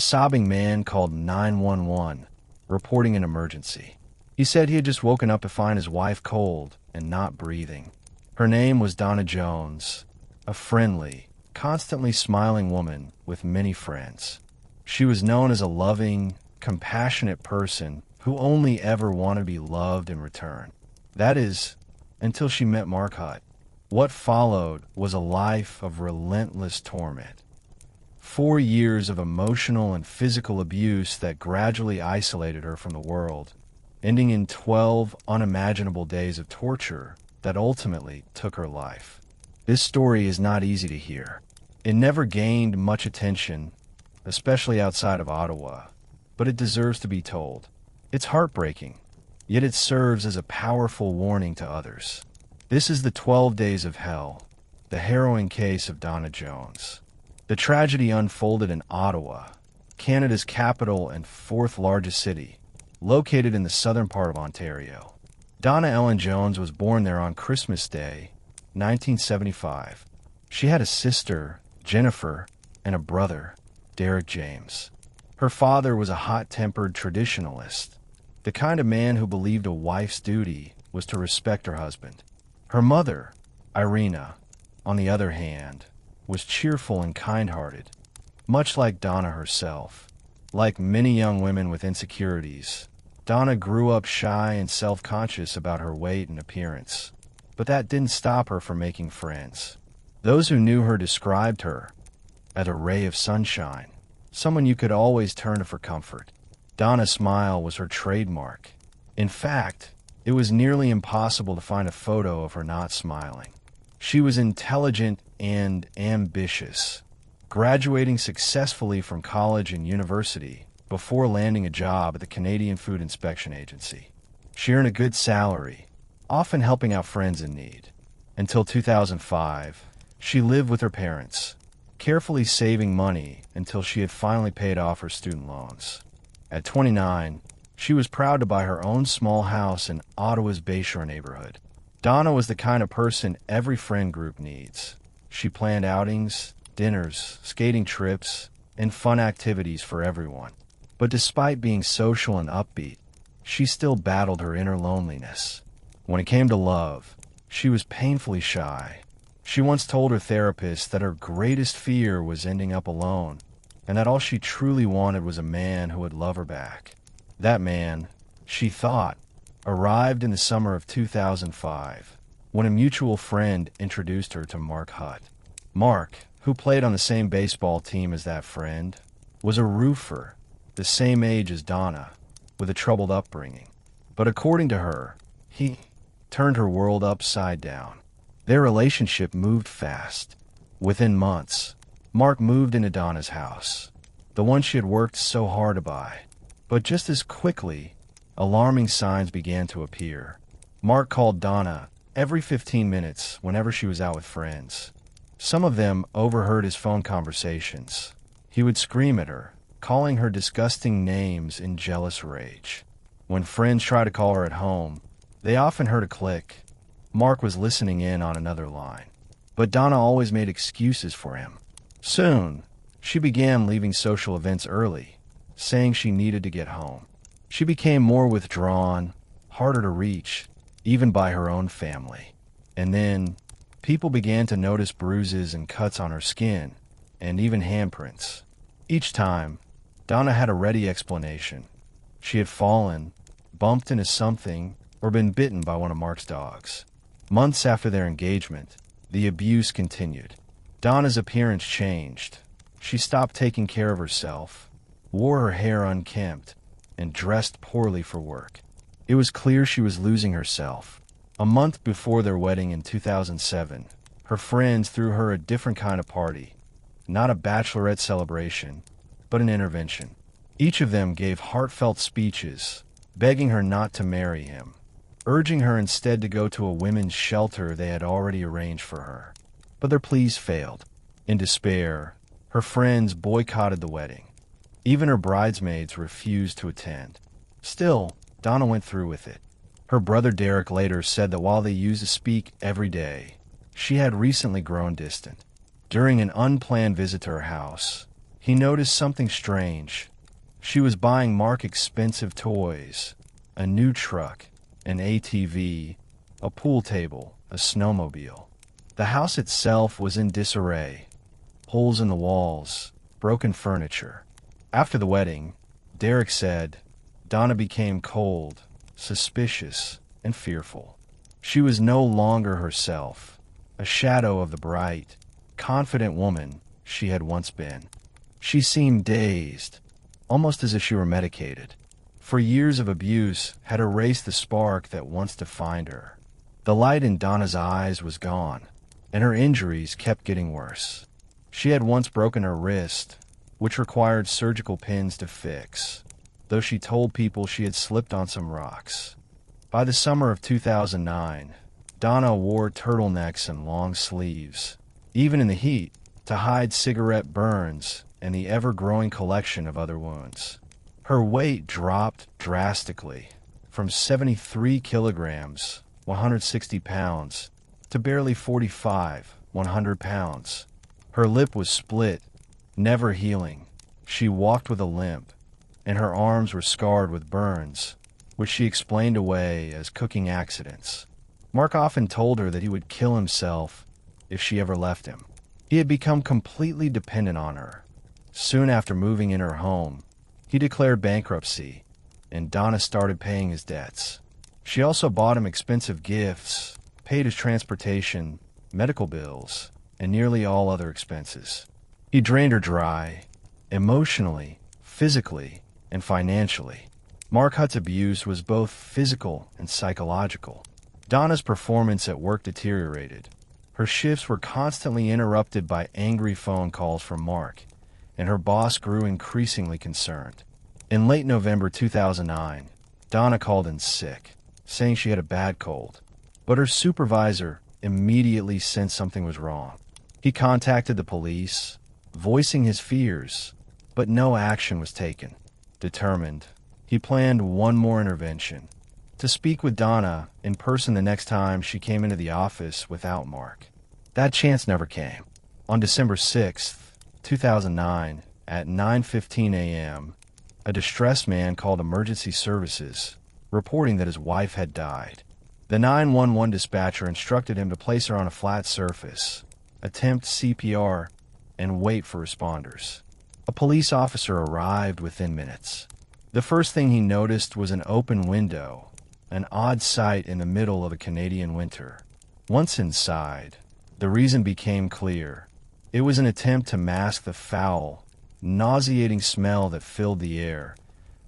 A sobbing man called 911, reporting an emergency. He said he had just woken up to find his wife cold and not breathing. Her name was Donna Jones, a friendly, constantly smiling woman with many friends. She was known as a loving, compassionate person who only ever wanted to be loved in return. That is, until she met Mark Hutt. What followed was a life of relentless torment. 4 years of emotional and physical abuse that gradually isolated her from the world, ending in 12 unimaginable days of torture that ultimately took her life. This story is not easy to hear. It never gained much attention, especially outside of Ottawa, but it deserves to be told. It's heartbreaking, yet it serves as a powerful warning to others. This is the 12 Days of Hell, the harrowing case of Donna Jones. The tragedy unfolded in Ottawa, Canada's capital and fourth largest city, located in the southern part of Ontario. Donna Ellen Jones was born there on Christmas Day, 1975. She had a sister, Jennifer, and a brother, Derek James. Her father was a hot-tempered traditionalist, the kind of man who believed a wife's duty was to respect her husband. Her mother, Irina, on the other hand, was cheerful and kind-hearted, much like Donna herself. Like many young women with insecurities, Donna grew up shy and self-conscious about her weight and appearance, but that didn't stop her from making friends. Those who knew her described her as a ray of sunshine, someone you could always turn to for comfort. Donna's smile was her trademark. In fact, it was nearly impossible to find a photo of her not smiling. She was intelligent and ambitious, graduating successfully from college and university before landing a job at the Canadian Food Inspection Agency. She earned a good salary, often helping out friends in need. Until 2005, she lived with her parents, carefully saving money until she had finally paid off her student loans. At 29, she was proud to buy her own small house in Ottawa's Bayshore neighborhood. Donna was the kind of person every friend group needs. She planned outings, dinners, skating trips, and fun activities for everyone. But despite being social and upbeat, she still battled her inner loneliness. When it came to love, she was painfully shy. She once told her therapist that her greatest fear was ending up alone, and that all she truly wanted was a man who would love her back. That man, she thought, arrived in the summer of 2005, when a mutual friend introduced her to Mark Hutt. Mark, who played on the same baseball team as that friend, was a roofer, the same age as Donna, with a troubled upbringing. But according to her, he turned her world upside down. Their relationship moved fast. Within months, Mark moved into Donna's house, the one she had worked so hard to buy. But just as quickly, alarming signs began to appear. Mark called Donna every 15 minutes whenever she was out with friends. Some of them overheard his phone conversations. He would scream at her, calling her disgusting names in jealous rage. When friends tried to call her at home, they often heard a click. Mark was listening in on another line. But Donna always made excuses for him. Soon, she began leaving social events early, saying she needed to get home. She became more withdrawn, harder to reach, even by her own family. And then, people began to notice bruises and cuts on her skin, and even handprints. Each time, Donna had a ready explanation. She had fallen, bumped into something, or been bitten by one of Mark's dogs. Months after their engagement, the abuse continued. Donna's appearance changed. She stopped taking care of herself, wore her hair unkempt, and dressed poorly for work. It was clear she was losing herself. A month before their wedding in 2007, her friends threw her a different kind of party. Not a bachelorette celebration, but an intervention. Each of them gave heartfelt speeches, begging her not to marry him, urging her instead to go to a women's shelter they had already arranged for her. But their pleas failed. In despair, her friends boycotted the wedding. Even her bridesmaids refused to attend. Still, Donna went through with it. Her brother Derek later said that while they used to speak every day, she had recently grown distant. During an unplanned visit to her house, he noticed something strange. She was buying Mark expensive toys, a new truck, an ATV, a pool table, a snowmobile. The house itself was in disarray. Holes in the walls, broken furniture. After the wedding, Derek said, Donna became cold, suspicious, and fearful. She was no longer herself, a shadow of the bright, confident woman she had once been. She seemed dazed, almost as if she were medicated. For years of abuse had erased the spark that once defined her. The light in Donna's eyes was gone, and her injuries kept getting worse. She had once broken her wrist, which required surgical pins to fix, though she told people she had slipped on some rocks. By the summer of 2009, Donna wore turtlenecks and long sleeves, even in the heat, to hide cigarette burns and the ever-growing collection of other wounds. Her weight dropped drastically, from 73 kilograms, 160 pounds, to barely 45, 100 pounds. Her lip was split, never healing. She walked with a limp, and her arms were scarred with burns, which she explained away as cooking accidents. Mark often told her that he would kill himself if she ever left him. He had become completely dependent on her. Soon after moving in her home, he declared bankruptcy, and Donna started paying his debts. She also bought him expensive gifts, paid his transportation, medical bills, and nearly all other expenses. He drained her dry, emotionally, physically, and financially. Mark Hutt's abuse was both physical and psychological. Donna's performance at work deteriorated. Her shifts were constantly interrupted by angry phone calls from Mark, and her boss grew increasingly concerned. In late November 2009, Donna called in sick, saying she had a bad cold, but her supervisor immediately sensed something was wrong. He contacted the police, voicing his fears, but no action was taken. Determined, he planned one more intervention, to speak with Donna in person the next time she came into the office without Mark. That chance never came. On December 6th, 2009, at 9:15 a.m., a distressed man called emergency services, reporting that his wife had died. The 911 dispatcher instructed him to place her on a flat surface, attempt CPR, and wait for responders. A police officer arrived within minutes. The first thing he noticed was an open window, an odd sight in the middle of a Canadian winter. Once inside, the reason became clear. It was an attempt to mask the foul, nauseating smell that filled the air,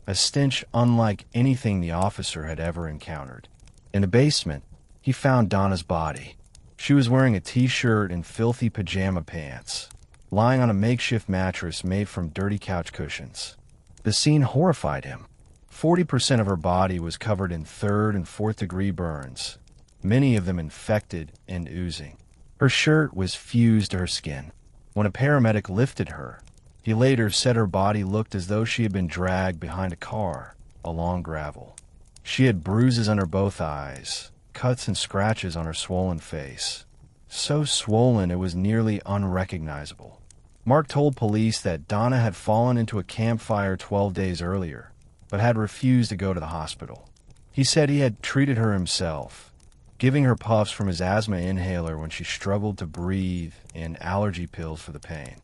a stench unlike anything the officer had ever encountered. In the basement, he found Donna's body. She was wearing a t-shirt and filthy pajama pants, lying on a makeshift mattress made from dirty couch cushions. The scene horrified him. 40% of her body was covered in 3rd and 4th degree burns, many of them infected and oozing. Her shirt was fused to her skin. When a paramedic lifted her, he later said her body looked as though she had been dragged behind a car along gravel. She had bruises under both eyes, cuts and scratches on her swollen face, so swollen it was nearly unrecognizable. Mark told police that Donna had fallen into a campfire 12 days earlier, but had refused to go to the hospital. He said he had treated her himself, giving her puffs from his asthma inhaler when she struggled to breathe and allergy pills for the pain.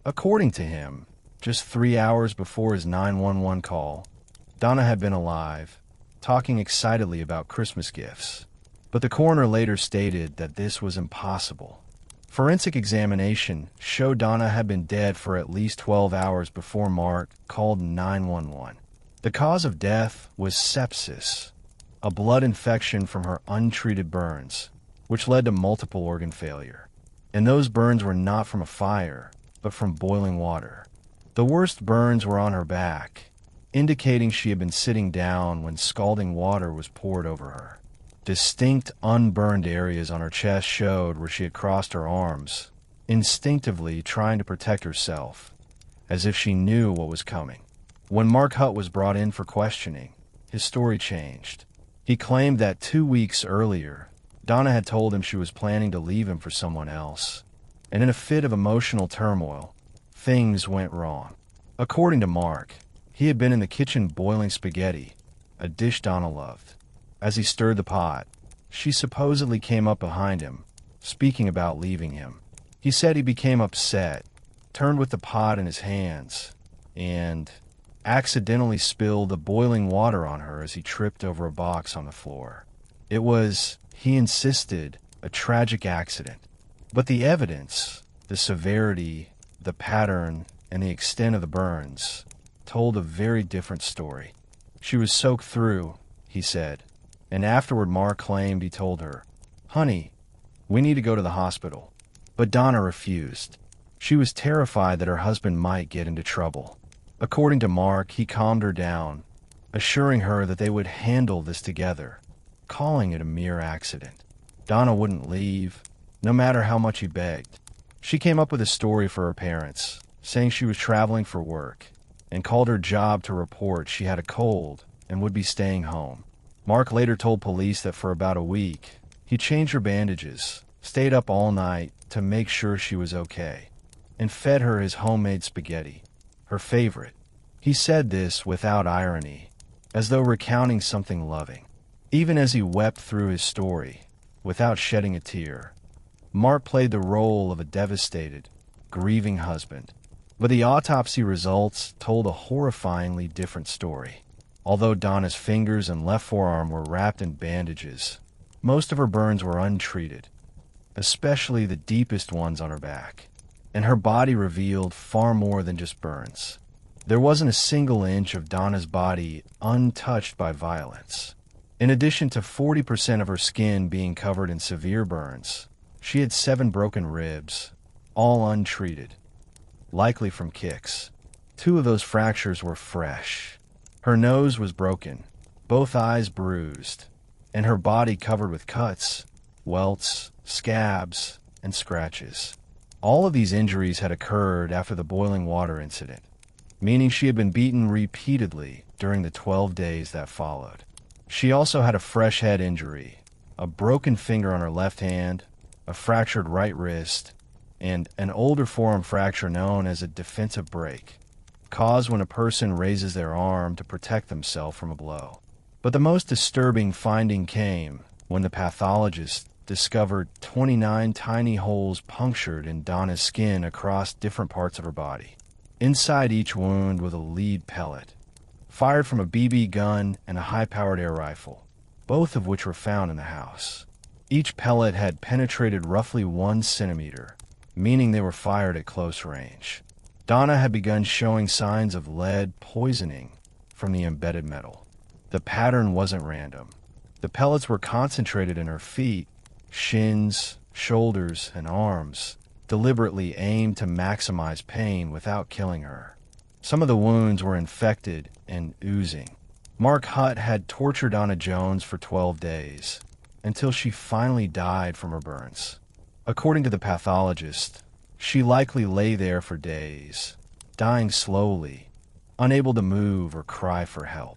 According to him, just 3 hours before his 911 call, Donna had been alive, talking excitedly about Christmas gifts. But the coroner later stated that this was impossible. Forensic examination showed Donna had been dead for at least 12 hours before Mark called 911. The cause of death was sepsis, a blood infection from her untreated burns, which led to multiple organ failure. And those burns were not from a fire, but from boiling water. The worst burns were on her back, indicating she had been sitting down when scalding water was poured over her. Distinct unburned areas on her chest showed where she had crossed her arms, instinctively trying to protect herself, as if she knew what was coming. When Mark Hutt was brought in for questioning, his story changed. He claimed that 2 weeks earlier, Donna had told him she was planning to leave him for someone else, and in a fit of emotional turmoil, things went wrong. According to Mark, he had been in the kitchen boiling spaghetti, a dish Donna loved. As he stirred the pot, she supposedly came up behind him, speaking about leaving him. He said he became upset, turned with the pot in his hands, and accidentally spilled the boiling water on her as he tripped over a box on the floor. It was, he insisted, a tragic accident. But the evidence, the severity, the pattern, and the extent of the burns told a very different story. She was soaked through, he said, and afterward Mark claimed he told her, "Honey, we need to go to the hospital." But Donna refused. She was terrified that her husband might get into trouble. According to Mark, he calmed her down, assuring her that they would handle this together, calling it a mere accident. Donna wouldn't leave, no matter how much he begged. She came up with a story for her parents, saying she was traveling for work, and called her job to report she had a cold and would be staying home. Mark later told police that for about a week, he changed her bandages, stayed up all night to make sure she was okay, and fed her his homemade spaghetti, her favorite. He said this without irony, as though recounting something loving. Even as he wept through his story, without shedding a tear, Mark played the role of a devastated, grieving husband. But the autopsy results told a horrifyingly different story. Although Donna's fingers and left forearm were wrapped in bandages, most of her burns were untreated, especially the deepest ones on her back. And her body revealed far more than just burns. There wasn't a single inch of Donna's body untouched by violence. In addition to 40% of her skin being covered in severe burns, she had 7 broken ribs, all untreated, likely from kicks. 2 of those fractures were fresh. Her nose was broken, both eyes bruised, and her body covered with cuts, welts, scabs, and scratches. All of these injuries had occurred after the boiling water incident, meaning she had been beaten repeatedly during the 12 days that followed. She also had a fresh head injury, a broken finger on her left hand, a fractured right wrist, and an older forearm fracture known as a defensive break, caused when a person raises their arm to protect themselves from a blow. But the most disturbing finding came when the pathologist discovered 29 tiny holes punctured in Donna's skin across different parts of her body. Inside each wound was a lead pellet, fired from a BB gun and a high-powered air rifle, both of which were found in the house. Each pellet had penetrated roughly 1 centimeter, meaning they were fired at close range. Donna had begun showing signs of lead poisoning from the embedded metal. The pattern wasn't random. The pellets were concentrated in her feet, shins, shoulders, and arms, deliberately aimed to maximize pain without killing her. Some of the wounds were infected and oozing. Mark Hutt had tortured Donna Jones for 12 days, until she finally died from her burns. According to the pathologist, she likely lay there for days, dying slowly, unable to move or cry for help.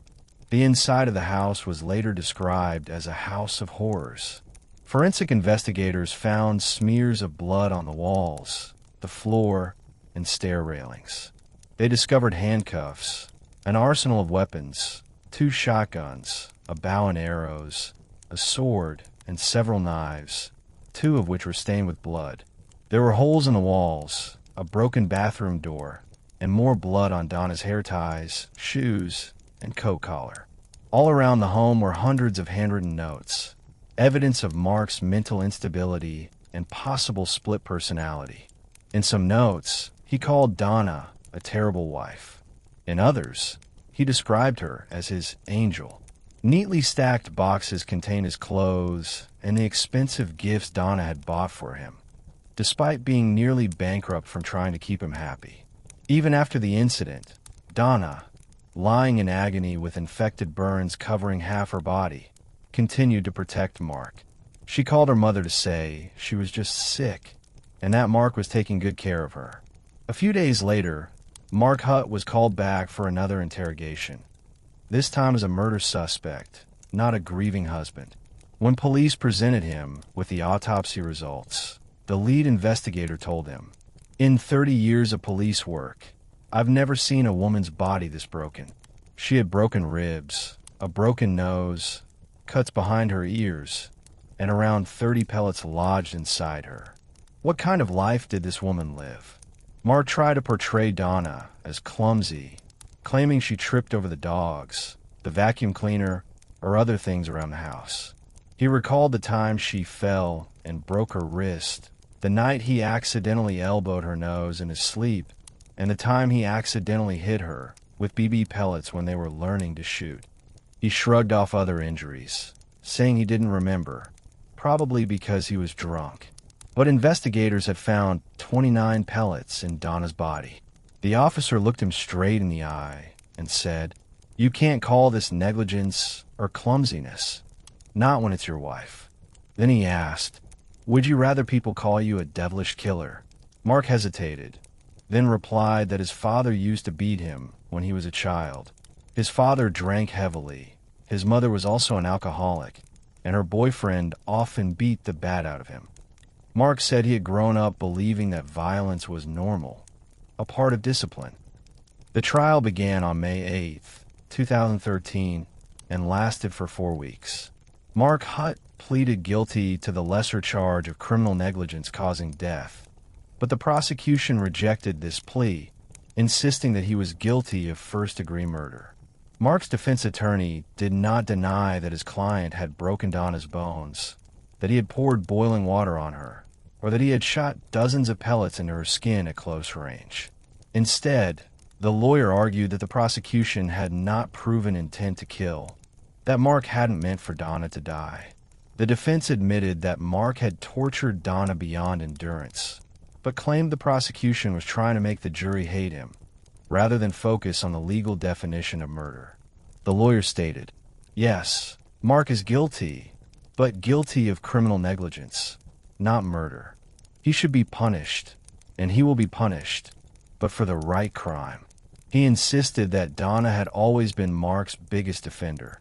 The inside of the house was later described as a house of horrors. Forensic investigators found smears of blood on the walls, the floor, and stair railings. They discovered handcuffs, an arsenal of weapons, 2 shotguns, a bow and arrows, a sword, and several knives, 2 of which were stained with blood. There were holes in the walls, a broken bathroom door, and more blood on Donna's hair ties, shoes, and coat collar. All around the home were hundreds of handwritten notes, evidence of Mark's mental instability and possible split personality. In some notes, he called Donna a terrible wife. In others, he described her as his angel. Neatly stacked boxes contained his clothes and the expensive gifts Donna had bought for him, despite being nearly bankrupt from trying to keep him happy. Even after the incident, Donna, lying in agony with infected burns covering half her body, continued to protect Mark. She called her mother to say she was just sick and that Mark was taking good care of her. A few days later, Mark Hutt was called back for another interrogation, this time as a murder suspect, not a grieving husband. When police presented him with the autopsy results, the lead investigator told him, In 30 years of police work, I've never seen a woman's body this broken. She had broken ribs, a broken nose, cuts behind her ears, and around 30 pellets lodged inside her. What kind of life did this woman live? Mark tried to portray Donna as clumsy, claiming she tripped over the dogs, the vacuum cleaner, or other things around the house. He recalled the time she fell and broke her wrist, the night he accidentally elbowed her nose in his sleep, and the time he accidentally hit her with BB pellets when they were learning to shoot. He shrugged off other injuries, saying he didn't remember, probably because he was drunk. But investigators had found 29 pellets in Donna's body. The officer looked him straight in the eye and said, "You can't call this negligence or clumsiness, not when it's your wife." Then he asked, "Would you rather people call you a devilish killer?" Mark hesitated, then replied that his father used to beat him when he was a child. His father drank heavily. His mother was also an alcoholic, and her boyfriend often beat the bat out of him. Mark said he had grown up believing that violence was normal, a part of discipline. The trial began on May 8th, 2013, and lasted for 4 weeks. Mark Hutt pleaded guilty to the lesser charge of criminal negligence causing death, but the prosecution rejected this plea, insisting that he was guilty of first-degree murder. Mark's defense attorney did not deny that his client had broken Donna's bones, that he had poured boiling water on her, or that he had shot dozens of pellets into her skin at close range. Instead, the lawyer argued that the prosecution had not proven intent to kill, that Mark hadn't meant for Donna to die. The defense admitted that Mark had tortured Donna beyond endurance, but claimed the prosecution was trying to make the jury hate him, rather than focus on the legal definition of murder. The lawyer stated, "Yes, Mark is guilty, but guilty of criminal negligence, not murder. He should be punished, and he will be punished, but for the right crime." He insisted that Donna had always been Mark's biggest defender,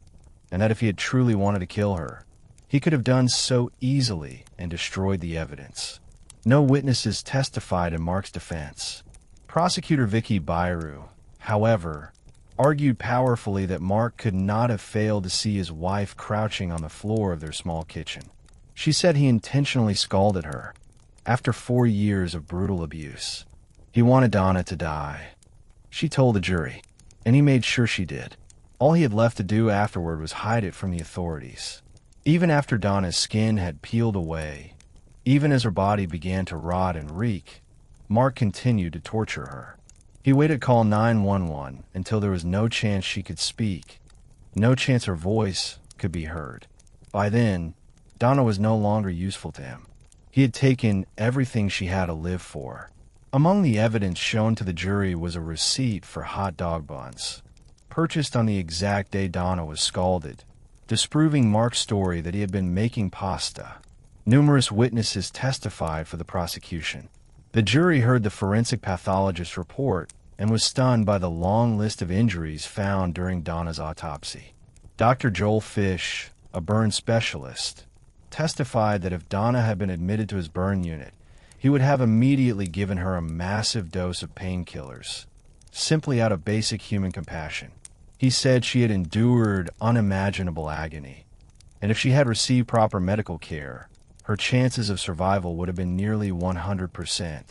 and that if he had truly wanted to kill her, he could have done so easily and destroyed the evidence. No witnesses testified in Mark's defense. Prosecutor Vicky Byru, however, argued powerfully that Mark could not have failed to see his wife crouching on the floor of their small kitchen. She said he intentionally scalded her. After 4 years of brutal abuse, he wanted Donna to die. She told the jury, and he made sure she did. All he had left to do afterward was hide it from the authorities. Even after Donna's skin had peeled away, even as her body began to rot and reek, Mark continued to torture her. He waited to call 911 until there was no chance she could speak, no chance her voice could be heard. By then, Donna was no longer useful to him. He had taken everything she had to live for. Among the evidence shown to the jury was a receipt for hot dog buns, purchased on the exact day Donna was scalded, disproving Mark's story that he had been making pasta. Numerous witnesses testified for the prosecution. The jury heard the forensic pathologist report and was stunned by the long list of injuries found during Donna's autopsy. Dr. Joel Fish, a burn specialist, testified that if Donna had been admitted to his burn unit, he would have immediately given her a massive dose of painkillers, simply out of basic human compassion. He said she had endured unimaginable agony, and if she had received proper medical care, her chances of survival would have been nearly 100%.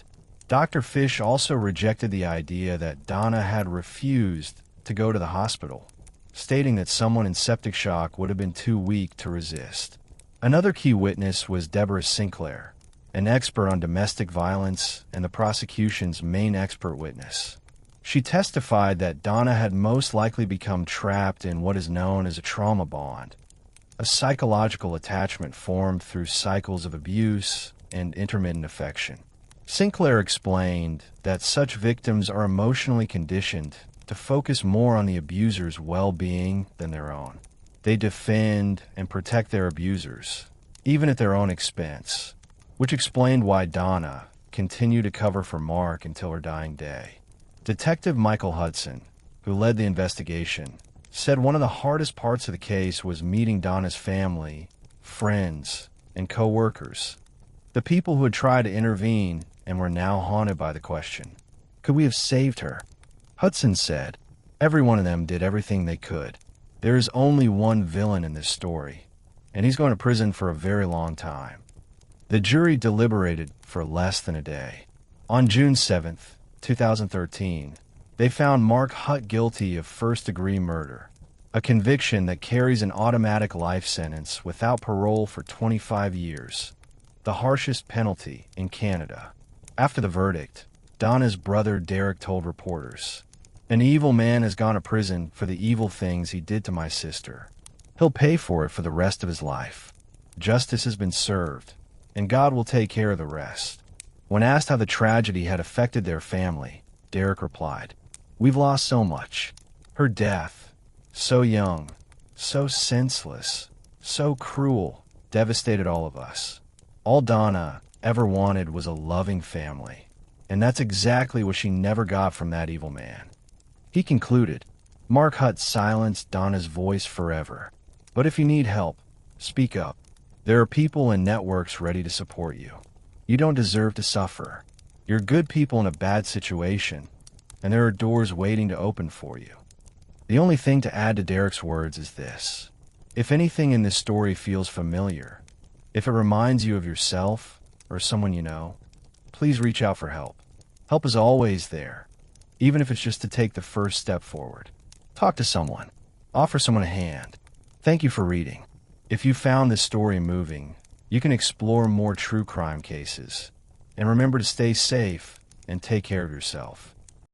Dr. Fish also rejected the idea that Donna had refused to go to the hospital, stating that someone in septic shock would have been too weak to resist. Another key witness was Deborah Sinclair, an expert on domestic violence and the prosecution's main expert witness. She testified that Donna had most likely become trapped in what is known as a trauma bond, a psychological attachment formed through cycles of abuse and intermittent affection. Sinclair explained that such victims are emotionally conditioned to focus more on the abuser's well-being than their own. They defend and protect their abusers, even at their own expense, which explained why Donna continued to cover for Mark until her dying day. Detective Michael Hudson, who led the investigation, said one of the hardest parts of the case was meeting Donna's family, friends, and co-workers, the people who had tried to intervene and were now haunted by the question, could we have saved her? Hudson said, every one of them did everything they could. There is only one villain in this story, and he's going to prison for a very long time. The jury deliberated for less than a day. On June 7th, 2013, they found Mark Hutt guilty of first-degree murder, a conviction that carries an automatic life sentence without parole for 25 years, the harshest penalty in Canada. After the verdict, Donna's brother Derek told reporters, "An evil man has gone to prison for the evil things he did to my sister. He'll pay for it for the rest of his life. Justice has been served, and God will take care of the rest." When asked how the tragedy had affected their family, Derek replied, "We've lost so much. Her death, so young, so senseless, so cruel, devastated all of us. All Donna ever wanted was a loving family, and that's exactly what she never got from that evil man." He concluded, "Mark Hutt silenced Donna's voice forever. But if you need help, speak up. There are people and networks ready to support you. You don't deserve to suffer. You're good people in a bad situation, and there are doors waiting to open for you." The only thing to add to Derek's words is this. If anything in this story feels familiar, if it reminds you of yourself or someone you know, please reach out for help. Help is always there, even if it's just to take the first step forward. Talk to someone. Offer someone a hand. Thank you for reading. If you found this story moving, you can explore more true crime cases. And remember to stay safe and take care of yourself.